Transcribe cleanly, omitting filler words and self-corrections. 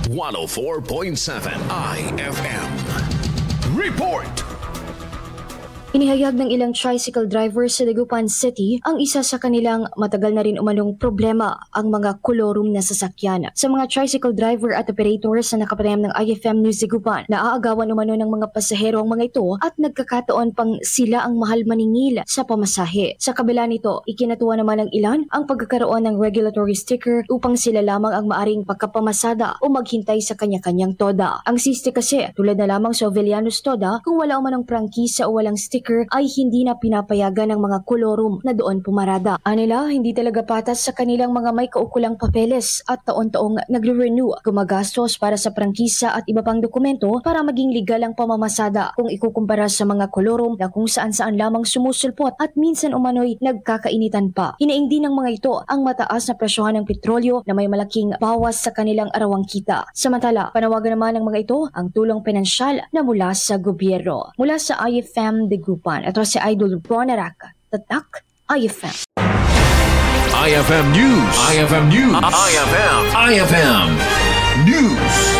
104.7 IFM. Report! Inihayag ng ilang tricycle drivers sa Dagupan City ang isa sa kanilang matagal na rin umanong problema, ang mga kolorum na sasakyan. Sa mga tricycle driver at operators na nakapanayam ng IFM News Dagupan, naaagawan umano ng mga pasahero ang mga ito at nagkakataon pang sila ang mahal maningil sa pamasahe. Sa kabila nito, ikinatuwa naman ng ilan ang pagkakaroon ng regulatory sticker upang sila lamang ang maaring pagkapamasada o maghintay sa kanya-kanyang toda. Ang siste kasi, tulad na lamang sa Ovellanos Toda, kung wala umanong prangkisa o walang sticker ay hindi na pinapayagan ng mga kolorum na doon pumarada. Anila, hindi talaga patas sa kanilang mga may kaukulang papeles at taon-taong nagre-renew, gumagastos para sa prangkisa at iba pang dokumento para maging legal ang pamamasada kung ikukumpara sa mga kolorum na kung saan-saan lamang sumusulpot at minsan umano'y nagkakainitan pa. Hinaing din ng mga ito ang mataas na presyohan ng petrolyo na may malaking bawas sa kanilang arawang kita. Samantala, panawagan naman ng mga ito ang tulong pinansyal na mula sa gobyerno. Mula sa IFM Dagupan, ito si Idol Ron Araca, Tatak, IFM. IFM News. IFM News. IFM News.